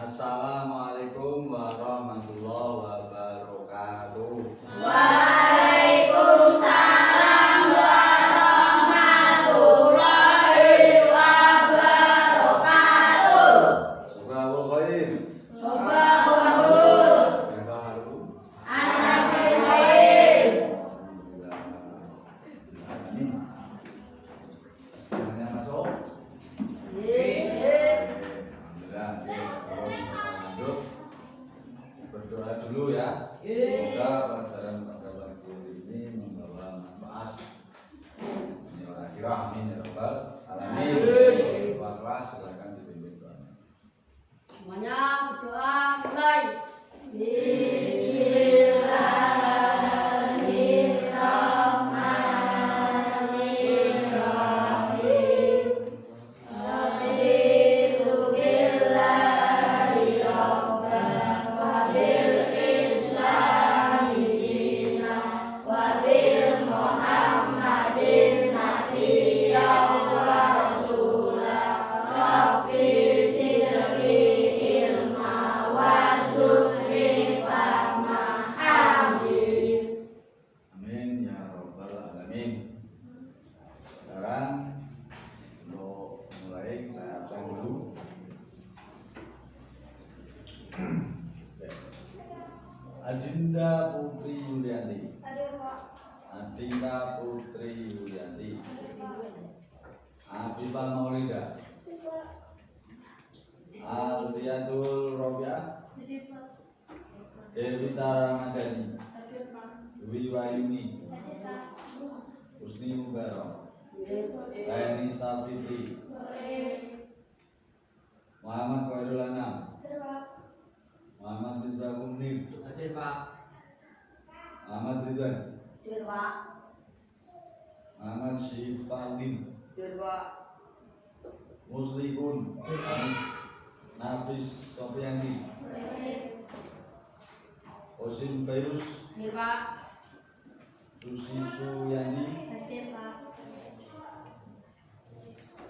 Assalamualaikum warahmatullahi wabarakatuh. Waalaikumsalam warahmatullahi wabarakatuh. Subhanul khair. Subhanul nur. Baharu. Ana bil khair. Alhamdulillah. Semuanya masuk? Alhamdulillah. Sebelum kita lanjut, berdoa dulu ya. Semoga pelajaran pada waktu ini membawa manfaat dunia wal akhirah. Amin ya rabbal alamin. Ketua kelas silakan dipimpin doanya. Semuanya berdoa mulai. Bismillahirrahmanirrahim. Raditu billahi rabban wa bil islami dinan wa bil muhammadin nabiyyan wa rasulan. Rabbi zidni ilma warzuqni fahma. Amin. Amin ya rabbal alamin. Sekarang untuk mulai saya absen dulu. Adinda Putri Yulianti. Adinda Putri Yulianti. Afifah Maulida. Alfiatul Robiah. Devita Ramadhani. Dwi Wayuni. Husni Mubarak. Laini Safitri. Muhammad Khairul Anam. Muhammad Misbah Munir. Muhammad Ridwan. Muhammad Syifaldin. Muslimun. Nafis Sofiandi. Osin Fairus. Susi Suyandi.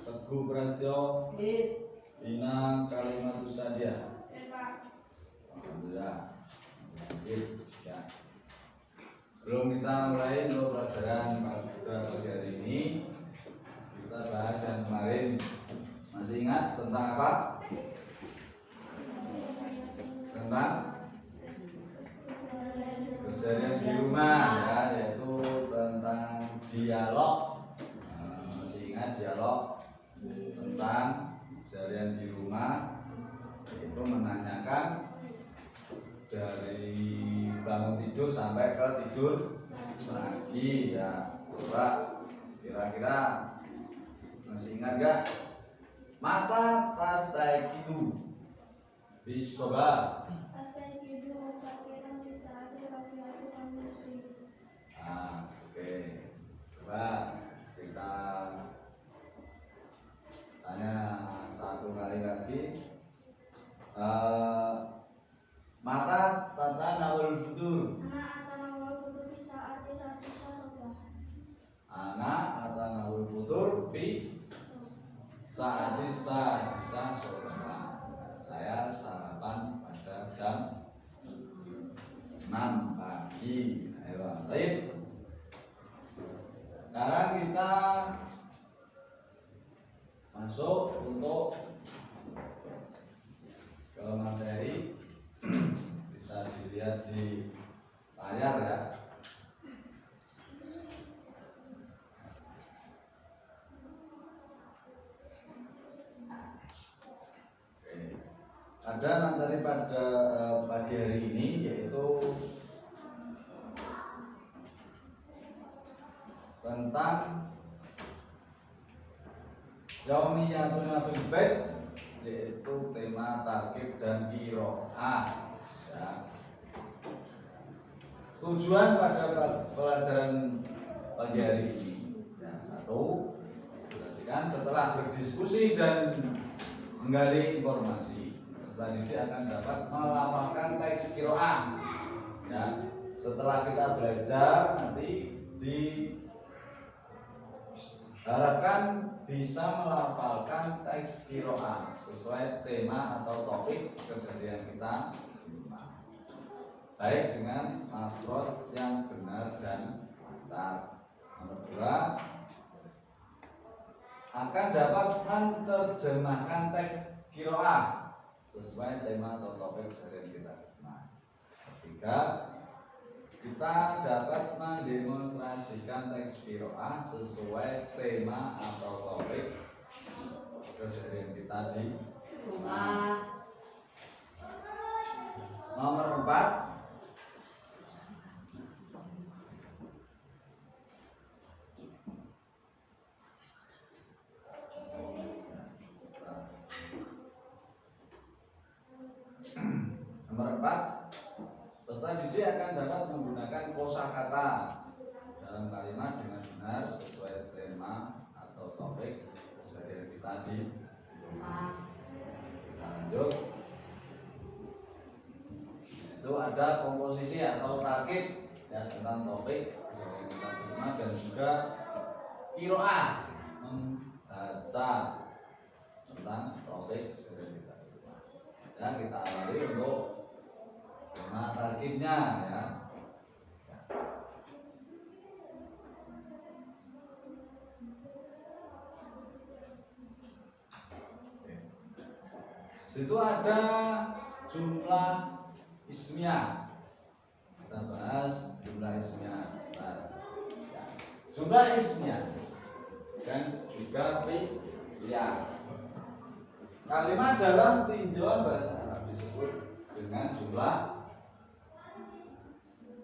Teguh Prastyo. Vina Kalimatus Sadia. Alhamdulillah. Ya. Sebelum kita mulai untuk pelajaran pada pagi hari ini, kita bahas yang kemarin. Masih ingat tentang apa? Tentang keseharian di rumah, ya, yaitu tentang dialog. Masih ingat dialog tentang keseharian di rumah, yaitu menanyakan dari bangun tidur sampai ke tidur lagi, ya. Coba kira-kira masih ingat gak? Mata tas taikidu bisoba. Oke. Coba kita tanya satu kali lagi. Mata tata nawal futur. Anak atau nawal futur fi saat bisa sholat. Saya sarapan pada jam 6 pagi. Ayo, baik. Sekarang kita masuk untuk ke materi. Bisa dilihat di layar ya. Ada materi pada pagi hari ini, yaitu tentang Yaumiyatuna fil bait, yaitu tema tarkib dan qiraah. Ya. Tujuan pada pelajaran pagi hari ini, ya, satu, perhatikan, setelah berdiskusi dan menggali informasi, peserta didik akan dapat melafalkan teks qiraah. Ya, setelah kita belajar, nanti di Harapkan bisa melafalkan teks qiraah sesuai tema atau topik keseharian kita, baik dengan makhraj yang benar dan lancar. Nomor 2, akan dapat menerjemahkan teks qiraah sesuai tema atau topik keseharian kita. Nah, 3, kita dapat mendemonstrasikan teks qiraah sesuai tema atau topik keseharian kita di rumah. Nomor 4, peserta didik akan dapat menggunakan kosakata dalam kalimat dengan benar sesuai tema atau topik keseharian kita di rumah. Kita lanjut. Itu ada komposisi atau tarkib ya, tentang topik keseharian kita di rumah, dan juga qiraah, membaca tentang topik keseharian kita di rumah. Ya, kita awali untuk tema tarkibnya ya. Situ ada jumlah ismiyah. Kita bahas jumlah ismiyah. Nah, jumlah ismiyah dan juga fi'liyah. Kalimat dalam tinjauan bahasa Arab disebut dengan jumlah.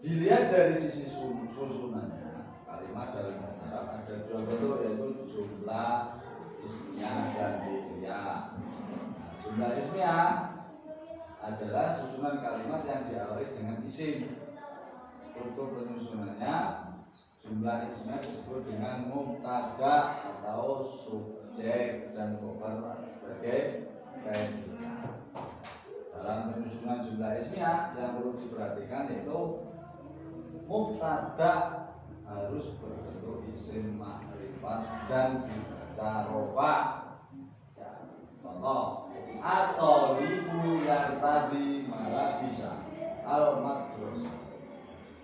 Dilihat dari sisi susunannya, kalimat dalam bahasa Arab ada dua bentuk, yaitu jumlah ismiyah dan fi'liyah. Nah, jumlah ismiyah adalah susunan kalimat yang diawali dengan isim. Struktur penyusunannya, jumlah ismiyah disebut dengan mubtada atau subjek dan khobar sebagai predikat. Dalam penyusunan jumlah ismiyah yang perlu diperhatikan yaitu mubtada harus berbentuk isim ma'rifat dan dibaca rofa. Contoh, atau libu yang tadi malah bisa al-madrus.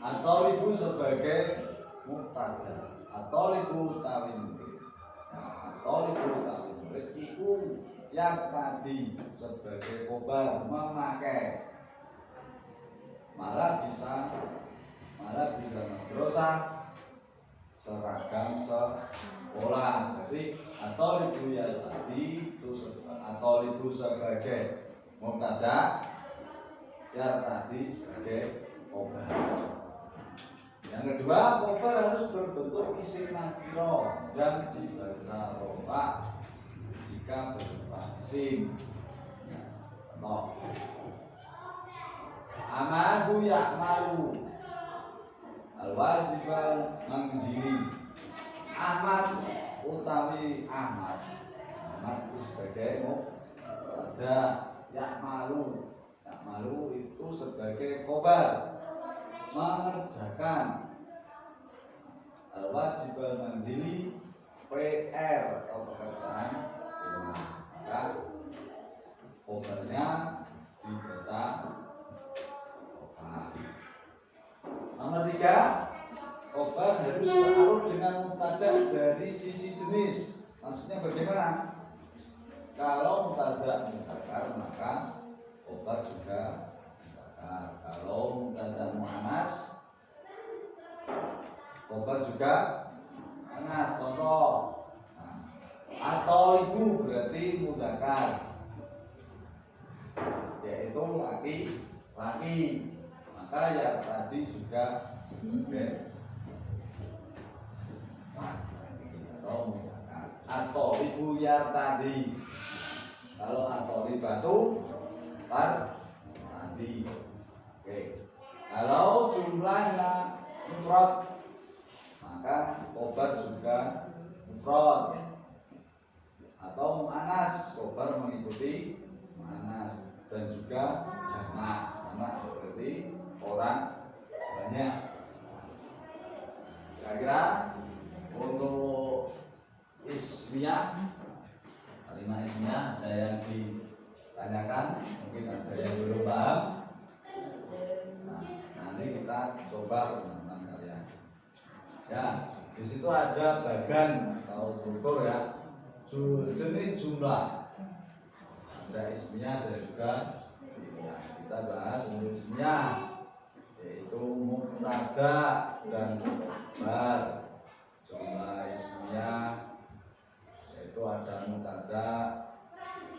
Atau libu sebagai mubtada, atau libu tawin murid. Atau libu tawin murid itu yang tadi sebagai khobar memakai, malah bisa madrasah, seragam sekolah. Jadi atau libu yang tadi itu atau libu sebagai mubtada, yang tadi sebagai khobar. Yang kedua, khobar harus berbentuk isim nakiro dan dibaca rofa jika berupa isim. Contoh, amadu ya'malu al-wajibal manzili. Ahmad utawi Ahmad itu sebagai mubtada, ya'malu itu sebagai khobar mengerjakan. Al-wajibal manzili PR atau pekerjaan rumah, maka khobarnya dibaca khobar. Nomor 3, khobar harus sa'aruf dengan mubtada dari sisi jenis. Maksudnya bagaimana? Kalau mubtada mudzakkar maka khobar juga mudzakkar. Kalau mubtada muannas, khobar juga muannas. Contoh, atau ibu berarti mudzakkar, yaitu laki-laki, maka yang tadi juga sebagai atau mudzakkar. Atau ibu yang tadi, kalau atau batu par tadi. Oke. Kalau jumlahnya mufrad maka khobar juga mufrad. Atau muannas, khobar mengikuti muannas, dan juga jamak berarti orang banyak. Kira-kira untuk ismiyah. Kalimat ismiyah ada yang ditanyakan, mungkin ada yang belum paham. Nah, nanti kita coba teman-teman kalian. Ya, di situ ada bagan atau struktur ya, jenis jumlah. Ada ismiyah dan juga ismiyah. Kita bahas untuk ismiyah, yaitu mubtada dan khabar. Jumlah ismiyah yaitu ada mubtada,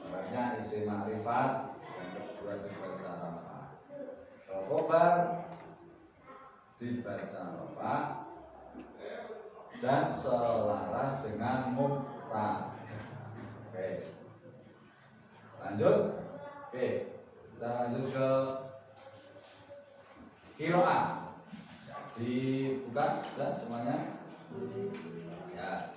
sebenarnya isim ma'rifat, yang kedua dibaca rafa. Kalau khabar dibaca rafa dan selaras dengan mubtada. Oke. Lanjut. Oke. Kita lanjut ke qiraah. Dibuka sudah semuanya? Ya.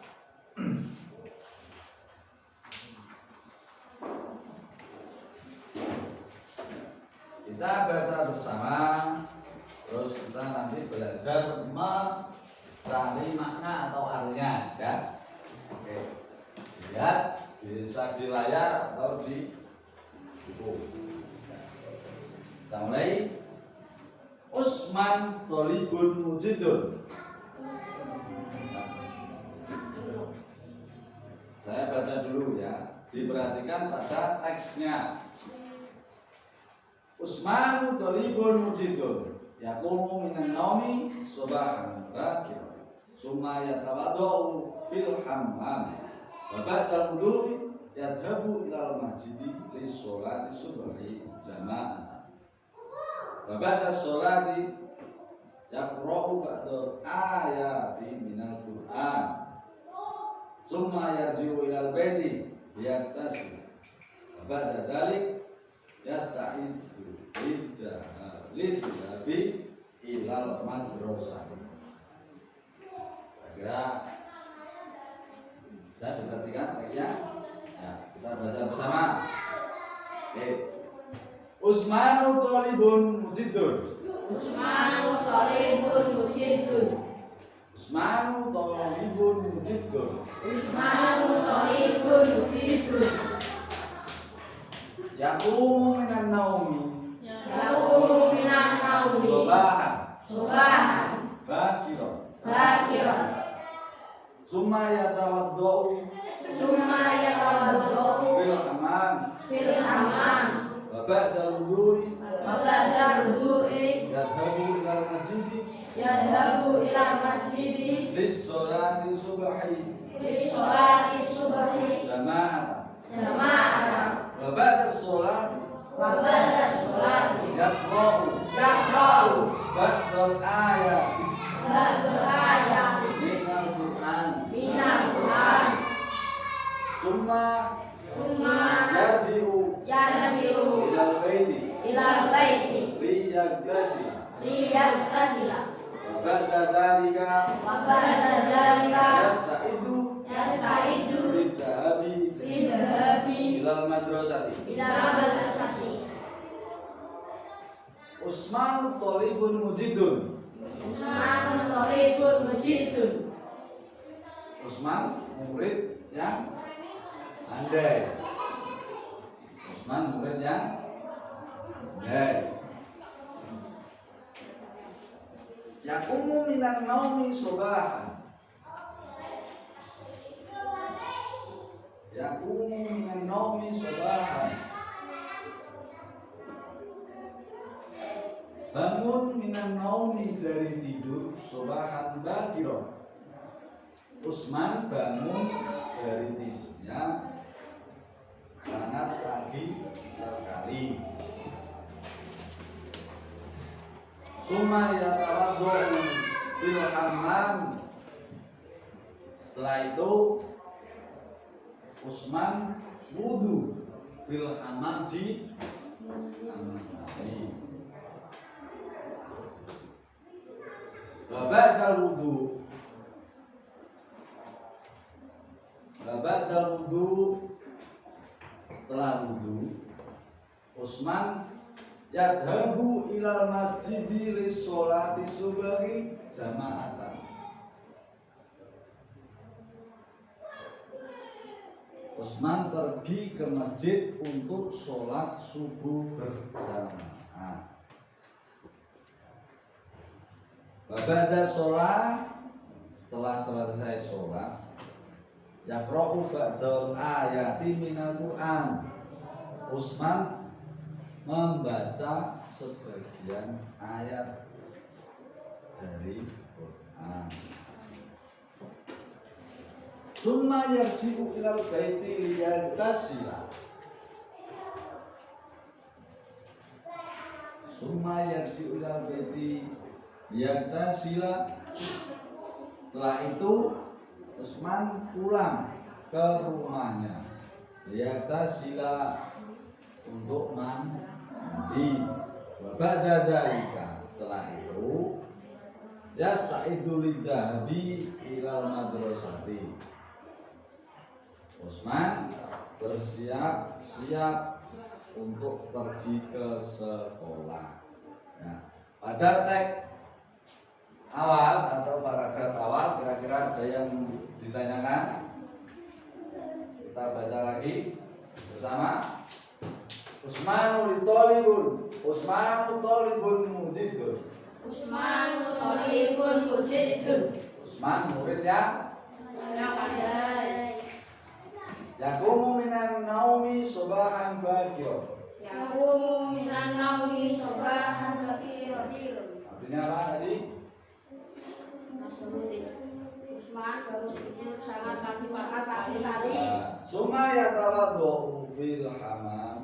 Kita baca bersama, terus kita nanti belajar mencari makna atau artinya, ya. Oke. Lihat bisa di layar atau di buku. Kita mulai. Usman thalibun mujidun. Saya baca dulu ya. Diperhatikan pada teksnya. Usmanu thalibun mujidun. Yaqumu minan naumi subahan bakir. Summa yatawaddu fil hammam. Wa ba'dal wudu'i yadhabu ilal masjidi li sholati subhi jama'ah. Wa ba'da sholati yaqra'u ba'da ayati minal Qur'an. Summa yarji'u ilal baiti yaktasi. Wa ba'da dzalik yasta'iddu lidhabi ilal madrasah. Kira sudah diperhatikan ya. Ya, kita baca bersama. Oke. Usmanu thalibun mujidun. Usmanu thalibun mujidun. Usmanu thalibun mujidun. Usmanu thalibun mujidun. Yaqumu minan naumi. Yaqumu minan naumi. Subahan. Subahan. Bakiran. Bakiran. Summa yatawaddau. Summa yatawaddau. Fil hammam. Fil hammam. Wa ba'da wudu'i. Wa ba'da wudu'i. Yadhabu ilal masjidi. Yadhabu ilal masjidi. Lis sholati subhi. Lis sholati subhi. Jama'atan. Jama'atan. Wa ba'da sholati. Wa ba'da sholati. Yaqra'u. Yaqra'u. Ba'dal ayat. Ba'dal ayat. Minal Qur'an. Minal Qur'an. Summa Yarji'u ilal baiti. Ilal baiti. Liyaghtasi. Liyagtasila. Wa ba'da dzalika. Wa ba'da dzalika. Yasta'iddu lidhabi ilal madrasati. Ilal madrasati. Usmanu thalibun mujidun. Usmanu thalibun mujidun. Usman murid yang pandai. Usman murid yang pandai. Yaqumu minan naumi subahan. Yaqumu minan naumi subahan. Bangun minan naumi dari tidur subahan bakiron. Usman bangun dari tidurnya sangat pagi sekali. Summa yatawaddu fil hammam. Setelah itu Usman wudu fil hammam di ba'dal wudu. Ba'dal wudu, setelah wudu Usman yadhabu ilal masjidi lis sholati subhi jama'atan. Utsman pergi ke masjid untuk sholat subuh berjamaah. Ba'da sholat, setelah selesai sholat, yaqra'u ba'dal ayati minal Qur'an. Utsman membaca sebagian ayat dari Quran. Summa yarji'u ilal baiti liyantasila. Summa yarji'u ilal baiti liyantasila. Setelah itu Utsman pulang ke rumahnya. Liyantasila untuk mandi. Wa ba'da dzalika, setelah itu yasta'idu lidhahabi ilal madrasati. Utsman bersiap-siap untuk pergi ke sekolah. Nah, pada teks awal atau paragraf awal kira-kira ada yang ditanyakan? Kita baca lagi bersama. Utsmanu talibun mujidun. Utsmanu talibun mujidun. Utsman murid yang pandai. yaqumu minan naumi subahan bakir. Yaqumu minan naumi subahan bakir. Artinya apa tadi? Utsman baru tidur sangat pagi sekali. Summa yatawaddu fil hamam.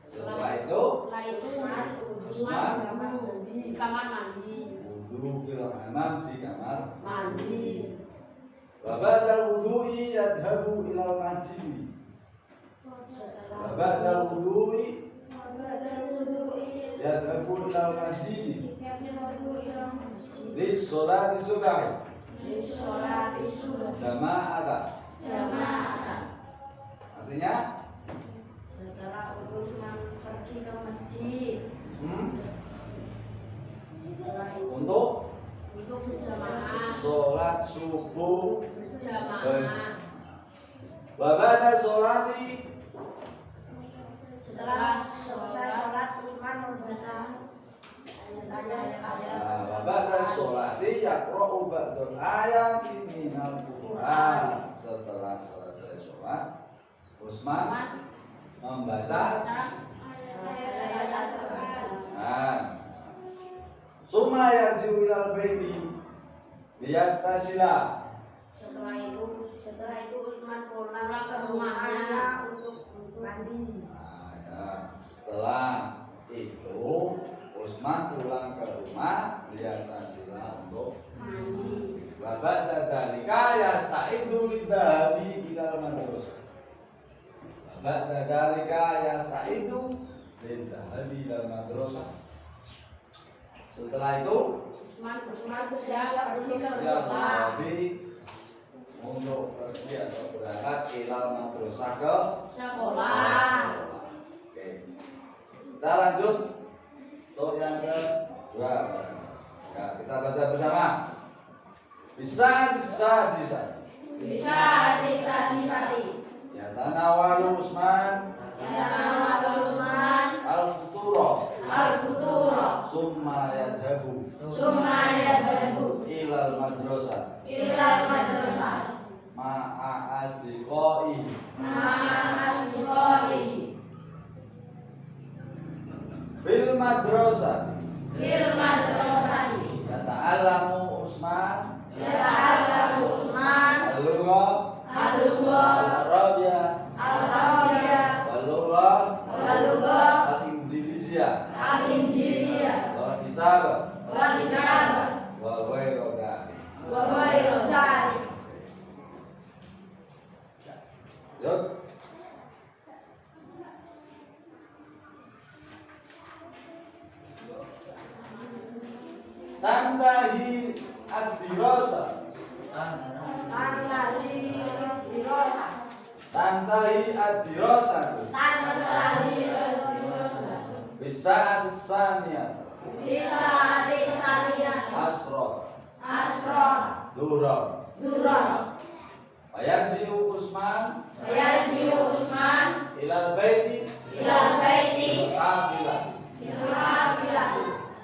Setelah itu Utsman di kamar mandi. wudu fil hamam, di kamar Mandi. wa ba'dal wudu'i yadhabu ilal masjid. Wa ba'dal wudu'i yadhabu ilal masjid li sholati subah. Jama'atan. Artinya Setelah Utsman pergi ke masjid untuk berjamaah. sholat subuh Berjamaah. wa ba'da sholati. Setelah selesai sholat, Utsman membaca ayat-ayat. Wa ba'da sholati yaqra'u ba'dal ayati minal Qur'an. Setelah selesai sholat, Utsman membaca ayat-ayat Quran. Summa yarji'u ilal baiti liyantasila. Setelah itu Utsman pulang ke rumahnya untuk mandi. Nah, ya. Setelah itu Utsman pulang ke rumah liyantasila untuk Mandi. wa ba'da dzalika yasta'idu lidhahabi ilal madrasah. Wa ba'da dzalika yasta'idu lidhahabi ilal madrasah. Setelah itu Utsman bersiap pergi ke siap sekolah. untuk pergi atau berangkat ilal madrasah ke Sekolah. Oke. Kita lanjut untuk yang kedua. Ya, kita baca bersama. Bisa. Bisa disadi. Ya tanawalu Utsman Ya Utsman al-futuro al-futuro. summa yadhabu Summa yadhabu ilal madrasah ilal madrasah. ma'a asdiqai Ma'asdiqaihi. fil madrasah. Fil madrasati. Yata'allamu Utsman Yata'allamu Utsman al-lugha al-lugha al-arabiyah al-arabiyah wal-lugha wal-lugha al-injiliziyah al-injiliziyah wal-hisab wal-hisab wa ghairu dzalik. wa ghairu dzalik. Yuk. Tantahi ad-dirasa. Tanlahi dirasa. Tantahi ad-dirasa. Tanlahi dirasa. Bisa saniyat Bisa disaniyat asra. asra Duhron. Duhron. Fayarji'u Utsman Fayarji'u Utsman ilal baiti hafilah.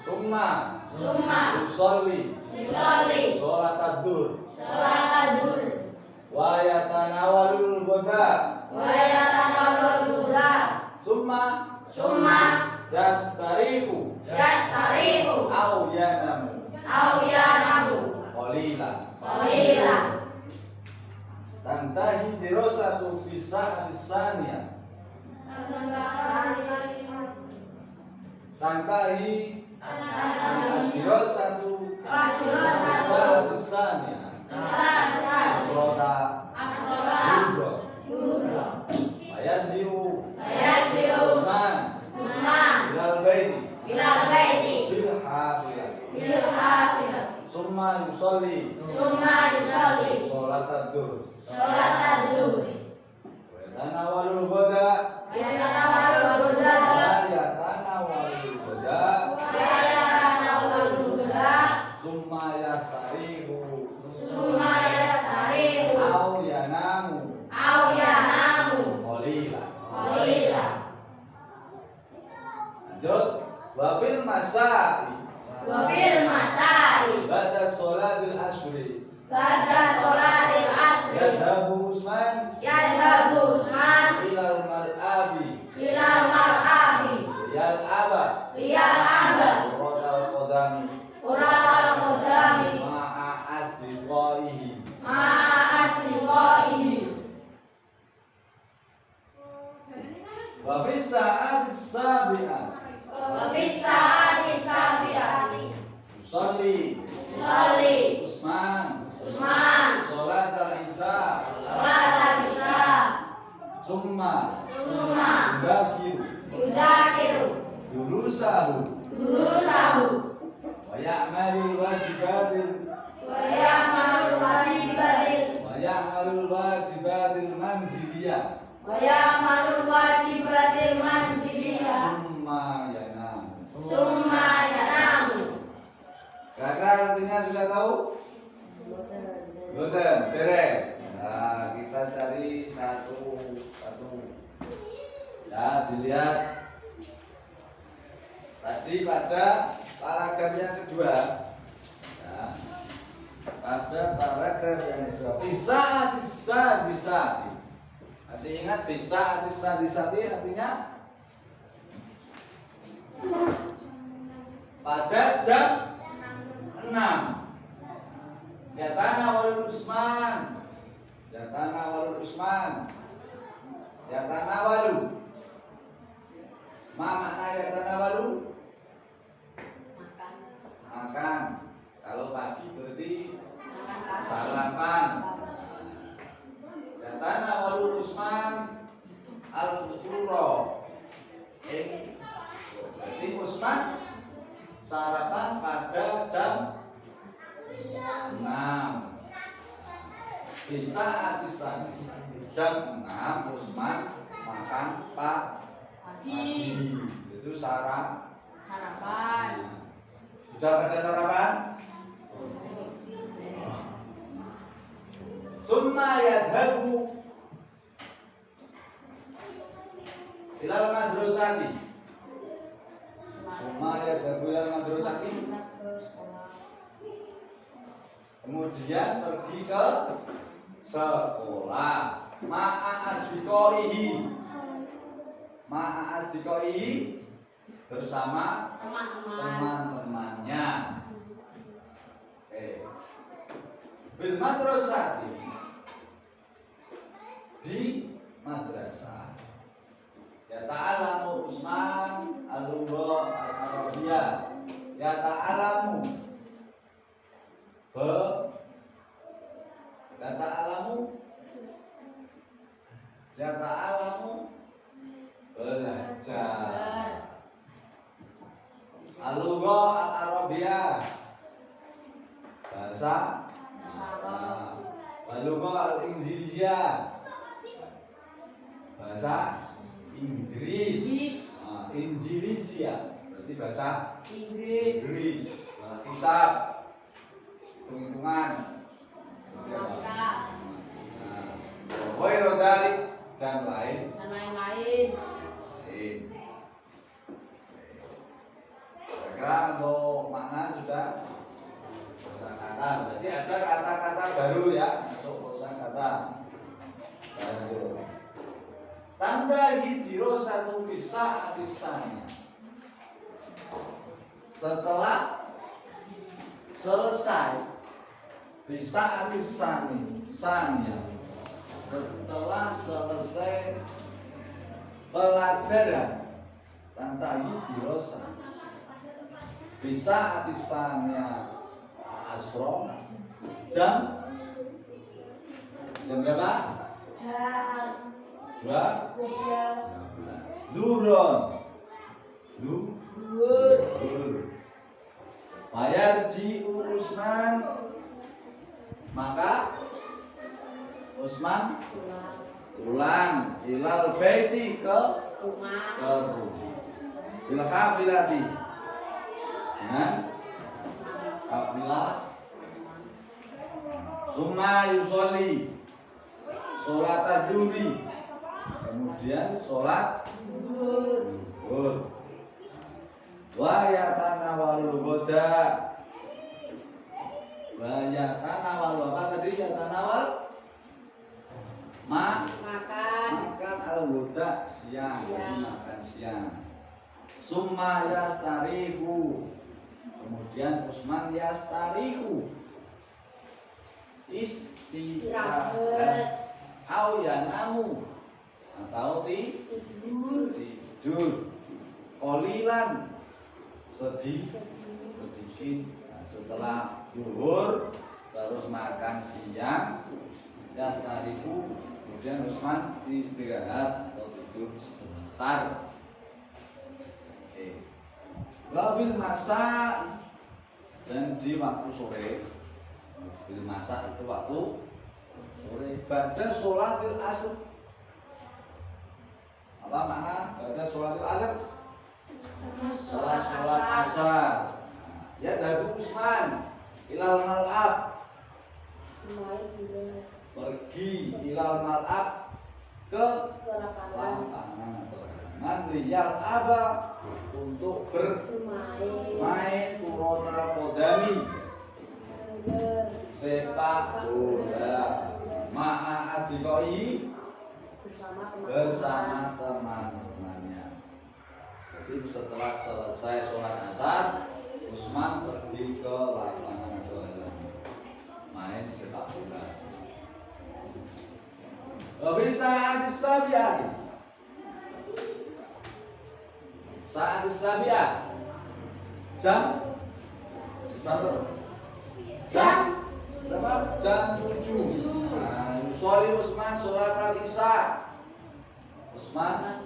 Summa yusolli sholat ad-dur wa yatanawalul ghoda summa yastarihu au yanamu qalilan. Tantahi dirasatu fi sa'ati tsaniyah. Tantahi dirasatu fi sa'ati tsaniyah. Asrota Duhron. Fayarji'u Utsman ilal baiti bil hafilah. Summa yusolli sholat ad-dur wa yatanawalul ghoda summa yastarihu au yanamu qalilan. Lanjut. Wa fil masai ba'da sholatil asri yadhabu Utsman ilal mal'abi yal'aba quratal qadami ma'a asdiqaihi. Wa fis sa'ati sabi'ah yusolli Utsman sholatal isya summa yudakiru durusahu wa ya'malul wajibatil manziliyah summa yanamu. Kata artinya sudah tahu? Boten, dereng. Nah, kita cari satu. Ya, dilihat. Tadi pada paragraf yang kedua. Ya, pada paragraf yang kedua. Bisa disati. Masih ingat bisa disati artinya? Pada jam 6 yatanawalul Utsman ma makna yatanawalu? Makan. Kalau pagi berarti sarapan. Yatanawalul Utsman al-futuro. Berarti Utsman sarapan pada jam 6. Bisa jam 6 Utsman makan pagi. Itu sarapan. Sudah pada sarapan? Summa yadhabu ilal madrasati. Kemudian pergi ke sekolah. Ma'a asdiqaihi bersama teman-temannya. Bil madrasati di madrasah. Ya ta'alamu Utsman al-lugha al-arabiyah. Ya ta'alamu belajar. Al-lugha al-arabiyah bahasa Arab. Al-lugha al-injiliyah bahasa Inggris. Injilisia berarti bahasa Inggris. Hisab hitung-hitungan. Nanti ada kata-kata baru ya, masuk kosakata. Lanjut. Tanda gidiro satu visa atisanya. Setelah selesai visa atisani sanya. Setelah selesai pelajaran tanda gidiro visa atisanya asro jam berapa? Jam 12. Duron. Dur. Bayar ji Usman, maka Usman pulang ilal baiti ke rumah. Bil kafilati dengan kafilah. Summa yusolli sholat ad-duri, kemudian sholat zuhur. Wa yatanawalul ghoda, wa yatanawal apa tadi? Yatanawal makan al-ghoda siang, jadi makan siang. Summa yastarihu, kemudian Usman yastarihu istirahat au yanamu atau tidur qolilan sedikit. Nah, setelah zuhur terus makan siang yastarihu, kemudian Usman istirahat atau tidur sebentar. Wabil masa, dan di waktu sore. Bil masa itu waktu sore. Pada sholatil asr. Apa makna pada sholatil asr? Sholat asar. Ya dari Usman ilal mal'ab, pergi ilal mal'ab ke lapangan liyal aba, untuk bermain kurotal kodami, sepak bola, ma'a asdiqoi, bersama teman-temannya. Jadi setelah selesai sholat asar, Usman pergi ke lapangan bola, main sepak bola. Bisa disabiati saat disabiat jam berapa? Jam 7. Nah, yusoli Usman sholat al-isya. Usman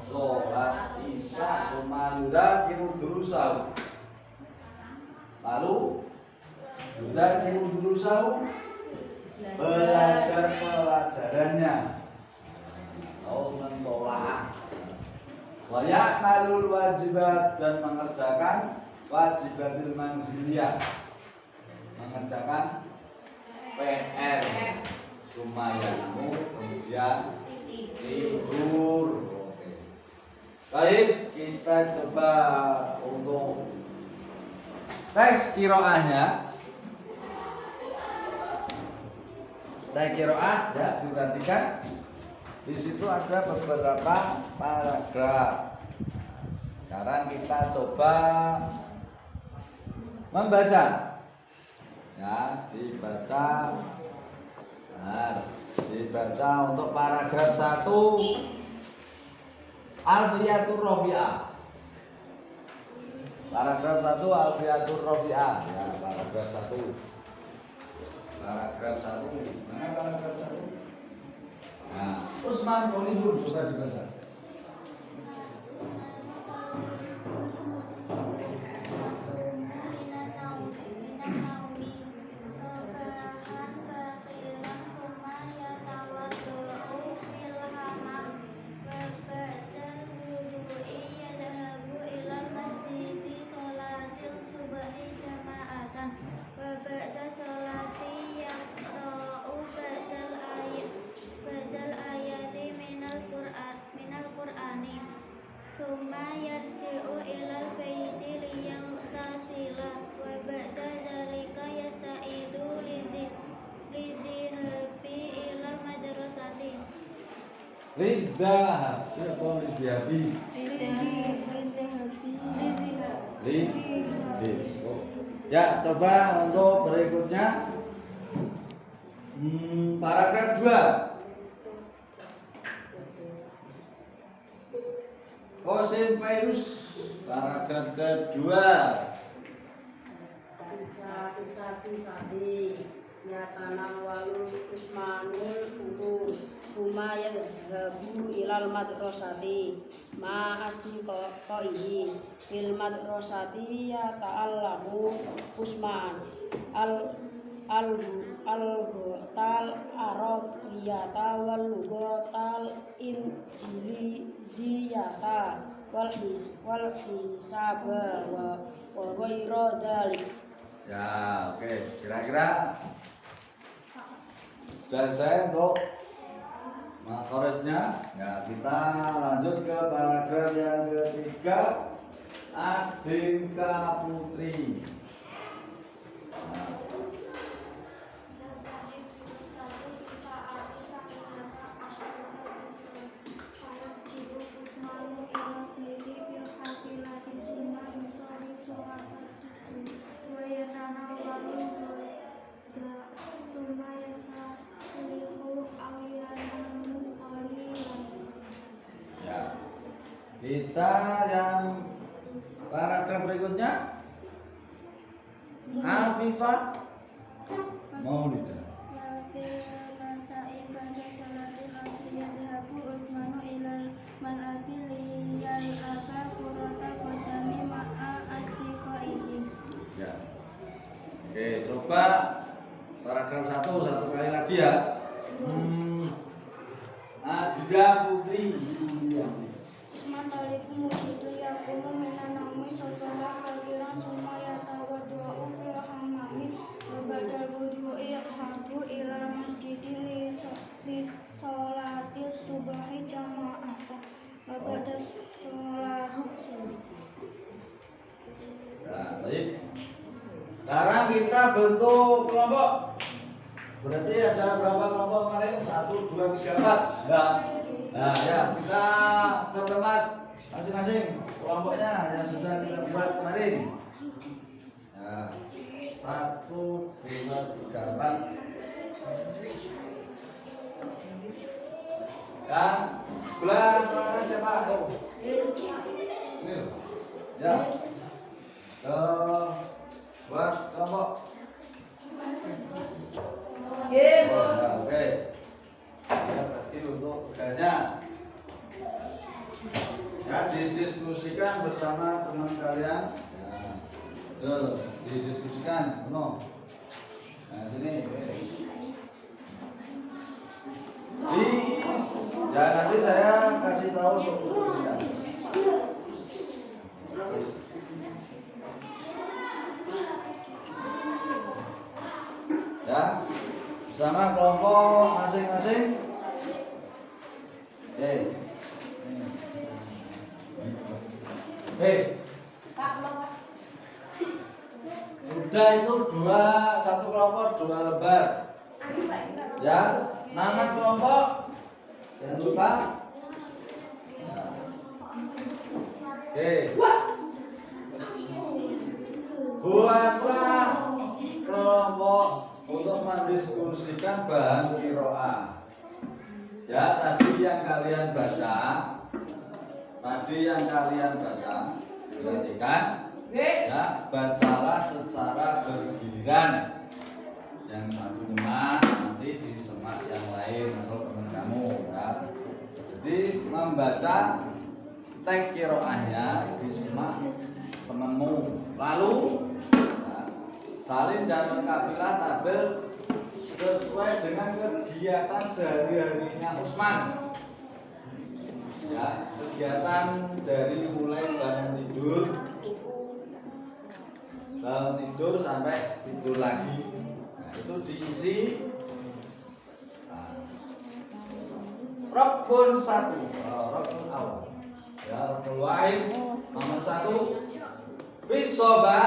sholat isya, summa yudakiru durusahu, lalu yudakiru durusahu, belajar pelajarannya, atau mentolaah. Wayak malul wajibat, dan mengerjakan wajibatil manziliyah, mengerjakan PR. Sumayanamu, kemudian tidur. Oke. Baik, kita coba untuk teks kiroahnya. Teks kiroah ya, diperhatikan. Di situ ada beberapa paragraf. Sekarang kita coba membaca. Ya, dibaca. Nah, dibaca untuk paragraf 1 Alfiyatur Rafi'ah. Paragraf 1 Alfiyatur Rafi'ah. Ya, paragraf 1. Paragraf 1. Mana paragraf 1? Nah, Usman Tolibur sudah dibaca. Lidahab. Ya apa lidahabi? Ya, coba untuk berikutnya paragraf 2. Qasim Fairuz, paragraf kedua. Bisa ya tanam walul Usmanul futur suma yadhabu ilal madrasati ma asti qaihi fil madrasati ya ta'allamu Usman al tal arabiyata wal lugatal injiliziyata wal hisaba wa ghairu dzalik. Ya, oke. Kira-kira sudah saya untuk makhorijnya. Ya, kita lanjut ke paragraf yang ketiga. Adinka Putri. Nah. Kita yang paragraf berikutnya Afifah Maulida. Ya. Oke, coba paragraf 1 kali lagi ya. Adida Putri. Usman talikum mujidu yakumu minan naumi sobaha kagiran summa yatawadu'u fil hamami wa badal wudu'i habu ila masjidi li sholatil subahi jama'ata wa badal sholati. Nah, baik. Sekarang kita bentuk kelompok. Berarti ada berapa kelompok kemarin? 1, 2, 3, 4. Nah, ya kita tertemat masing-masing kelompoknya yang sudah kita buat kemarin. Nah, 1, 2, 3, 4. Dan sebelah selatan siapa? Oh, ini loh. Ya. Buat kelompok. Nah, oke. Ya, berarti untuk tugasnya ya didiskusikan bersama teman kalian. Ya, didiskusikan, no. Nah, sini. Ya nanti saya kasih tahu untuk diskusikan. Ya, bersama kelompok masing-masing. Udah itu satu kelompok 2 lembar. Ya, nama kelompok jangan lupa. Buatlah kelompok untuk mendiskusikan bahan qiraah. Ya, tadi yang kalian baca, perhatikan. Ya, bacalah secara bergiliran. Yang satu nyemak, nanti disemak yang lain atau teman kamu. Ya. Jadi membaca teks qiraahnya disemak temanmu. Lalu ya, salin dan lengkapilah tabel sesuai dengan kegiatan sehari-harinya Usman. Ya, kegiatan dari mulai bangun tidur sampai tidur lagi. Nah, itu diisi rukun 1, rukun awal. Ya, rukun wahid nomor 1 fisoba.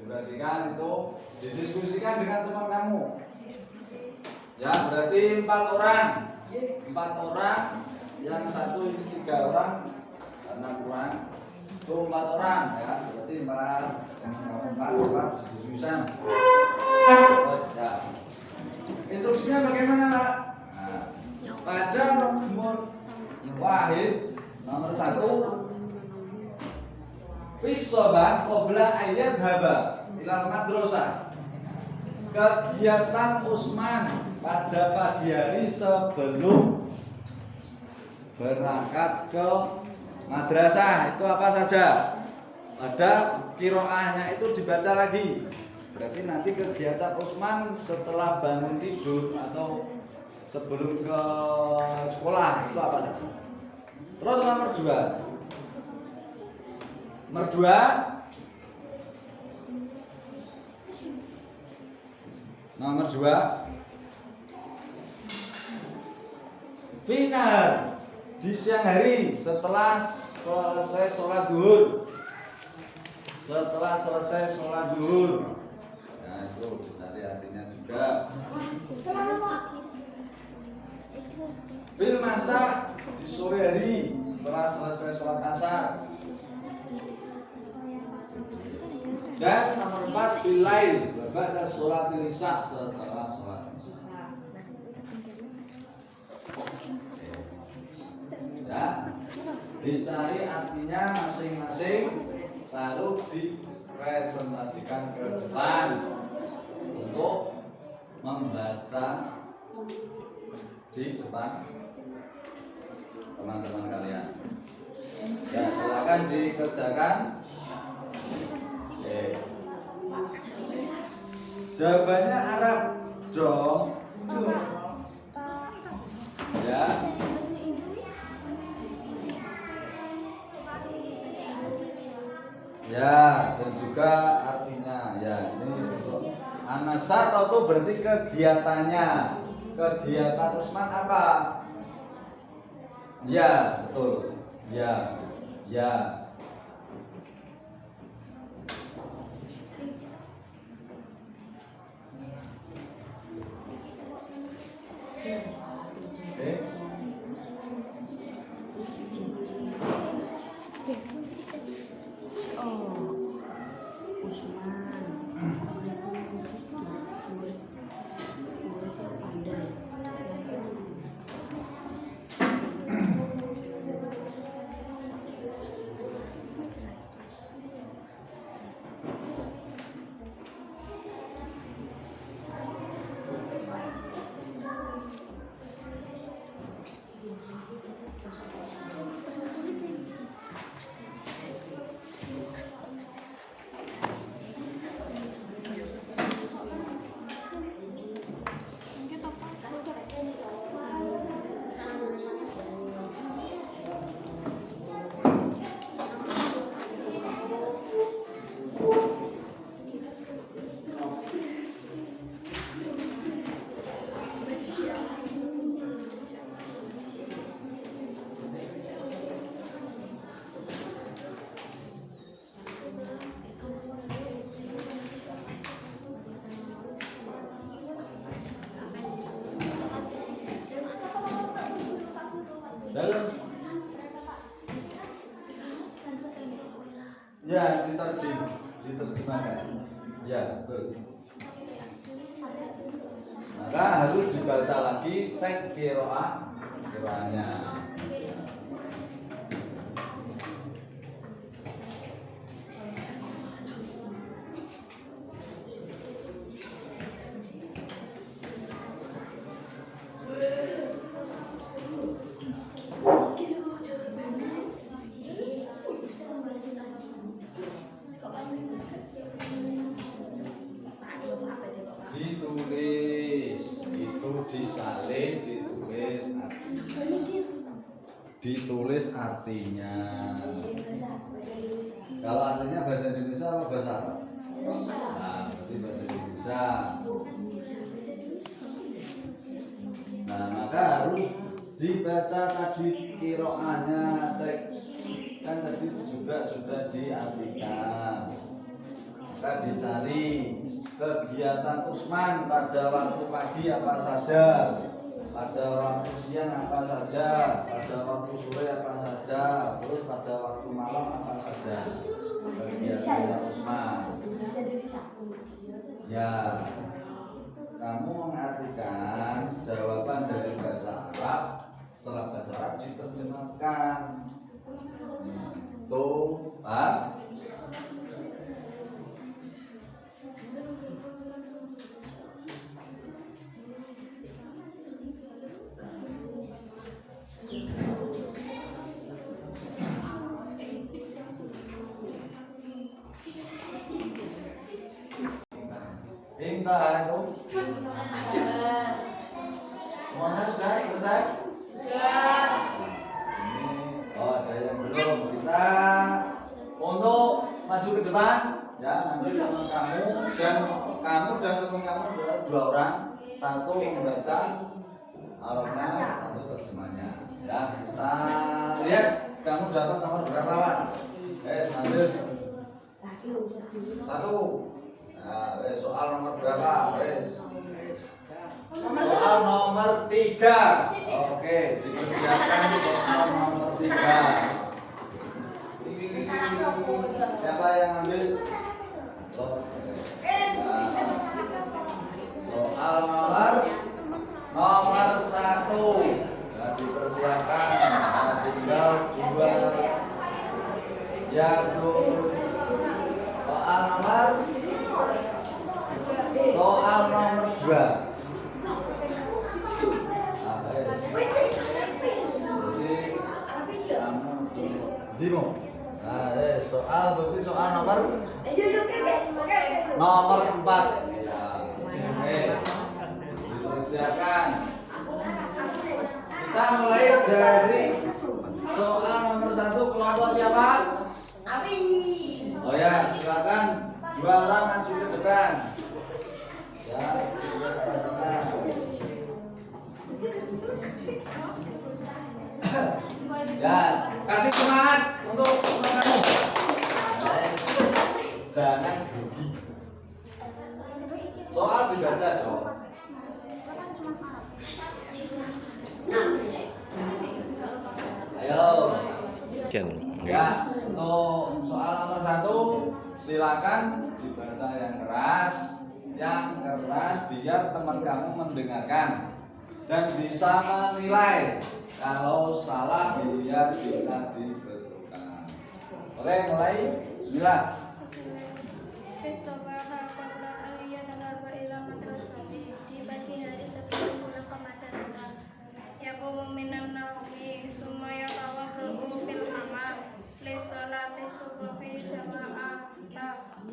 Perhatikan itu didiskusikan dengan teman kamu. Ya, berarti 4 orang. yang satu ini 3 orang karena kurang itu 4 orang ya, berarti 4 jurusan. Ya. Instruksinya bagaimana Pak? Nah, pada nomor wahid nomor 1 Fisoba qabla ayat haba ilal madrasah. Kegiatan Usman pada pagi hari sebelum berangkat ke madrasah itu apa saja? Ada kiroahnya itu dibaca lagi. Berarti nanti kegiatan Usman setelah bangun tidur atau sebelum ke sekolah itu apa saja? Terus nomor 2 nomor 2 Finar di siang hari setelah selesai sholat duhur. Setelah selesai sholat duhur. Nah itu dicari artinya juga. Fil masa di sore hari setelah selesai sholat asar. Dan nomor 4 bilail ba'da sholat isya setelah sholat isya. Ya, dicari artinya masing-masing lalu dipresentasikan ke depan untuk membaca di depan teman-teman kalian. Ya, silakan dikerjakan. Jawabannya Arab dong. Ya. Ya, dan juga artinya ya ini untuk anasat atau berarti kegiatannya. Kegiatan Usman apa? Ya, betul. Ya. Ya. Dalam ya diterjemahkan. Ya, betul. Maka harus dibaca lagi teks qiraahnya. Ditulis itu disalin, ditulis artinya. Kalau artinya bahasa Indonesia apa bahasa Arab? Nah, berarti bahasa Indonesia. Nah, maka harus dibaca tadi qiraahnya, kan tadi juga sudah diartikan. Maka dicari kegiatan Usman pada waktu pagi apa saja. pada waktu siang apa saja, pada waktu sore apa saja, terus pada waktu malam apa saja. Ya, Usman. Ya, kamu mengartikan jawaban dari bahasa Arab. Setelah bahasa Arab diterjemahkan. Tuh, Pak. Intan, semuanya sudah selesai? Sudah. Ini, oh ada yang belum. Kita untuk maju ke depan, ya nanti teman kamu dan teman kamu dua orang, satu membaca Arabnya, satu terjemahnya. Ya kita lihat kamu dapat nomor berapa, Pak? Sambil satu. Nah, soal nomor berapa? Soal nomor 3. Oke, dipersiapkan soal nomor 3. Siapa yang ambil? Soal nomor 1. Nah, dipersiapkan. Tinggal 2. Ya, soal nomor 2. Jadi kamu Dimo. Nah, soal berarti soal nomor 4. Ya. Oke. Dipersiapkan. Kita mulai dari soal nomor 1 kelompok siapa? Oh ya, silakan 2 orang maju ke depan. Ya, silakan. Ya, kasih semangat untuk teman kamu. Jangan grogi. Soal dibaca dong. Ayo. Ya, untuk soal nomor 1 silakan dibaca yang keras biar teman kamu mendengarkan dan bisa menilai. Kalau salah biar bisa dibetulkan. Oke, mulai. Bismillah.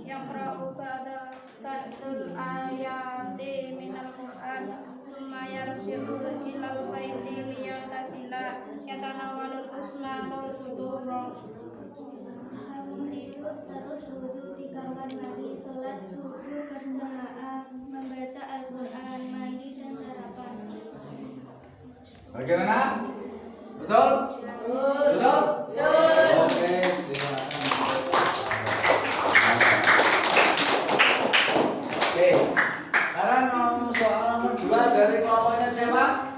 Yaqra'u ba'da ba'dul ayati minal Qur'an summa yarji'u ilal baiti liyatasila yatanawalul usmanul fudura. Terus wudhu di kamar mandi, sholat subuh berjamaah, membaca Al-Quran, mandi dan sarapan. Bagaimana? Betul? Betul? Oke, silakan. Oke, sekarang soal nomor 2 dari kelompoknya siapa?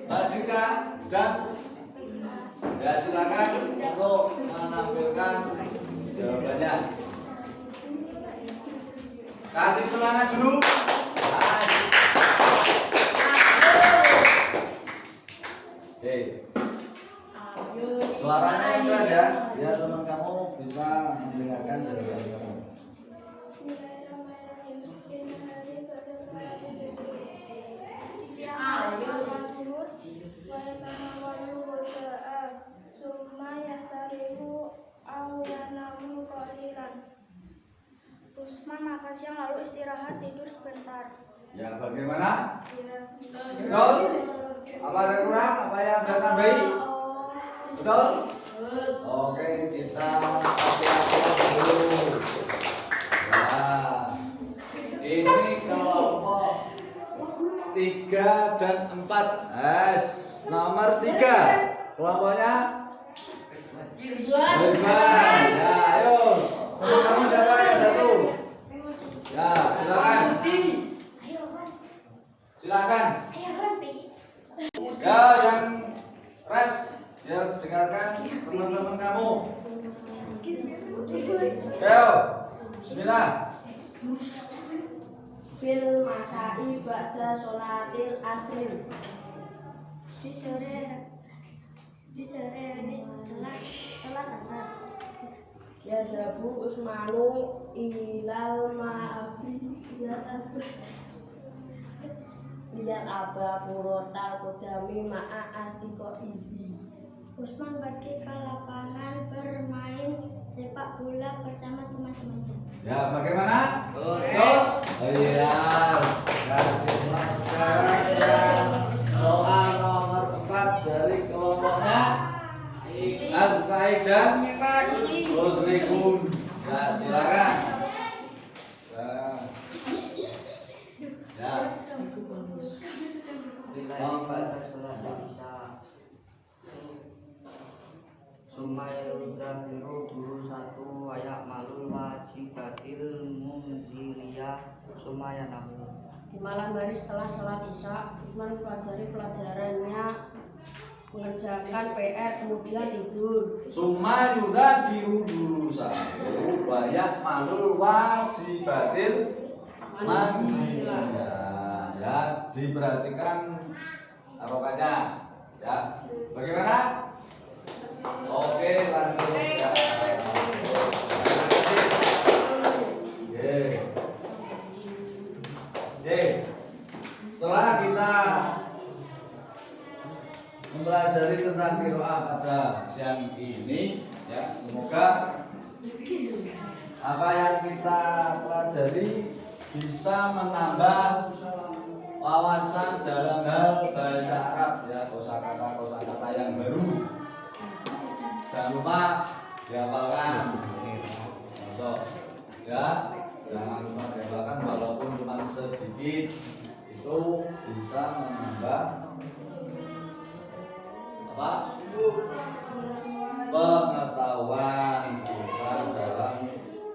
Mbak Jika dan ya silakan untuk menampilkan jawabannya. Kasih semangat dulu. Oke. Suaranya yang keras ya, biar teman kamu bisa mendengarkan jawaban kamu. Usman makan siang lalu istirahat tidur sebentar. Ya, bagaimana? Ya. Betul? Apa ada kurang? Apa yang ada tambahi? Betul? Oke, kita hati-hati dulu. Ya. Ini kelompok 3 dan 4. Nomor 3. Kelompoknya Ridwan. Ya, ayo. Teman kamu siapa yang satu? Ya, silakan. Silakan. Ya, yang rest biar dengarkan teman-teman kamu. Ayo, bismillah. Fil masai ba'da sholatil asrin. Di sore hari setelah sholat asar. Yadhabu Usmanu ilal Iyal aba kurotal kodami ma'a astiko ibi. Usman pergi ke lapangan bermain sepak bola bersama teman-temannya. Ya, bagaimana? Betul. Oh iya. Sekarang ya doa nomor 4 dari kelompoknya Azkai dan Muslimun. Ya, silakan. Ya. Sumayudrabiru guru satu ayak malul wajibatil munziliyah sumayanamu. Di malam hari setelah sholat isya, Usman mempelajari pelajarannya, mengerjakan PR, kemudian tidur. Summa yudakiru durusahu banyak malul wajibatil manzilah. Ya, diperhatikan harokatnya. Ya, bagaimana? Oke, lanjut. Ya. Oke. Setelah kita mempelajari tentang qiraah pada siang ini, ya, semoga apa yang kita pelajari bisa menambah wawasan dalam hal bahasa Arab, ya, kosakata yang baru. Jangan lupa dihafalkan. Masuk. Ya, jangan lupa dihafalkan walaupun cuma sedikit, itu bisa menambah apa? Pengetahuan kita dalam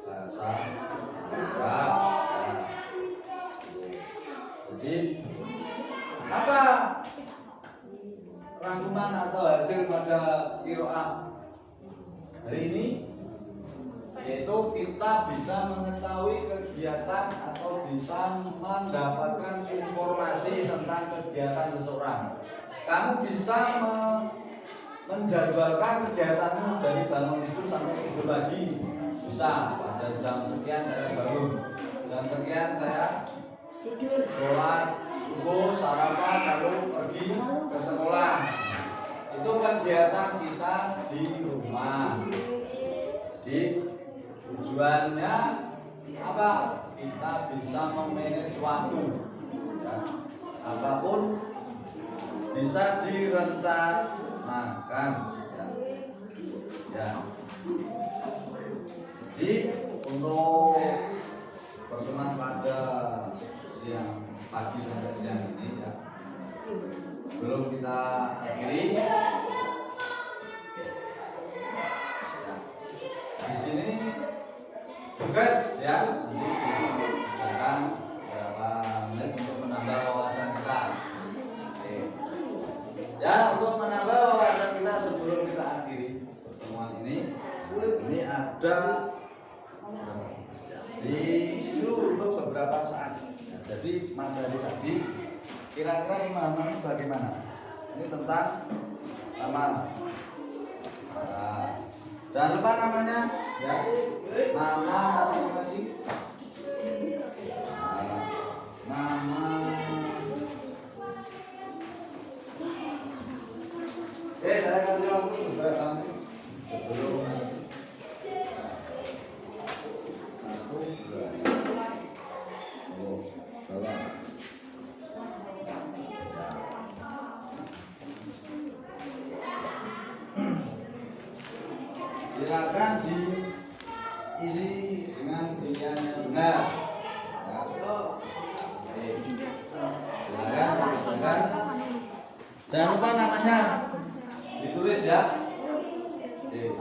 bahasa Arab. Jadi apa rangkuman atau hasil pada qiraah hari ini? Yaitu kita bisa mengetahui kegiatan atau bisa mendapatkan informasi tentang kegiatan seseorang. Kamu bisa menjadwalkan kegiatanmu dari bangun tidur sampai tidur lagi. Bisa, pada jam sekian saya bangun, jam sekian saya Tidur. sholat subuh, sarapan, lalu pergi ke sekolah. Itu kegiatan kita di rumah. Jadi tujuannya apa? Kita bisa memanage waktu, ya. Apapun bisa direncanakan, ya. Ya. Jadi untuk pertemuan pada siang pagi sampai siang ini, ya, sebelum kita akhiri, di sini tugas, ya, nanti kerjakan beberapa menit untuk menambah wawasan kita. Oke. Ya, untuk menambah wawasan kita sebelum kita akhiri pertemuan ini ada di dulu untuk beberapa saat. Ya, jadi materi tadi kira-kira pemahaman bagaimana? Ini tentang sama. Jangan lupa namanya, ya, nama masing-masing. Nama. Saya kasih waktu beberapa menit sebelum. Silakan diisi dengan pilihan yang benar. Ya. Oke. Silakan. Jangan lupa namanya ditulis, ya. Oke.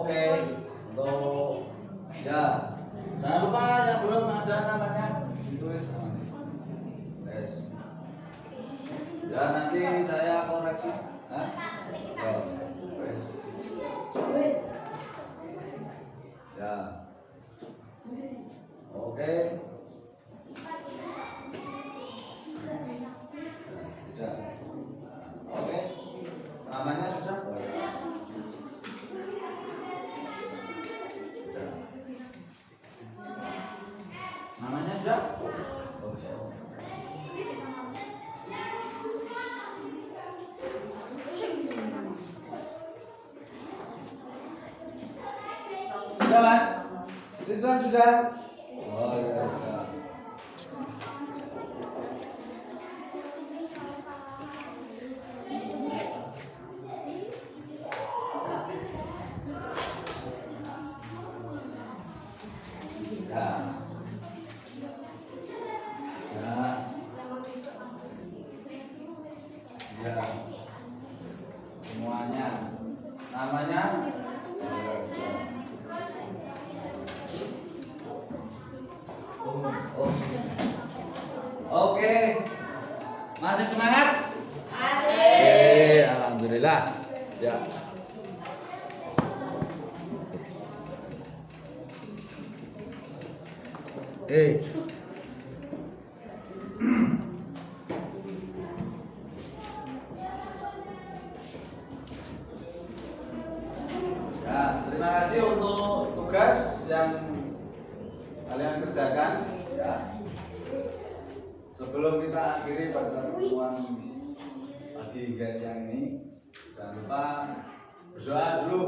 Oke, untuk ya jangan lupa yang belum ada namanya ditulis namanya. Yes. Ya nanti saya koreksi. Hah? Oh, yes. Ya. Oke. Sudah. Oke. Namanya sudah? Sudah. Namanya sudah? Oh, sudah. Sudah, Mas? Ridwan sudah? Oh, ya sudah. Ya. Ya. Ya. Semuanya. Namanya? Ya, sudah. Oh. Oke. Masih semangat? Masih. Alhamdulillah. Ya. Ya, terima kasih untuk tugas yang kalian kerjakan ya. Sebelum kita akhiri pada pertemuan pagi guys yang ini, jangan lupa berdoa dulu.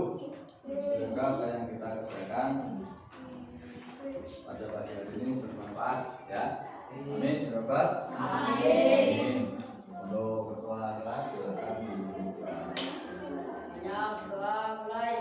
Semoga apa yang kita kerjakan pada pagi hari ini bermanfaat ya. Amin. Ya Rabbal Alamin. Untuk ketua kelas silakan dibuka. Ya, doa mulai.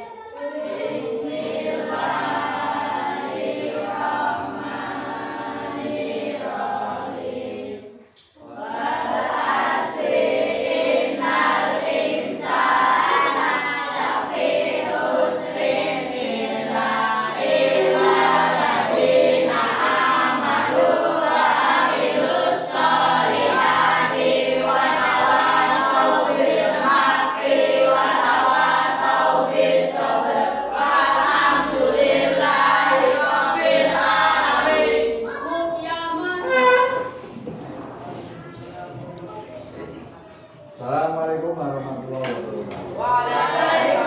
Assalamualaikum warahmatullahi wabarakatuh.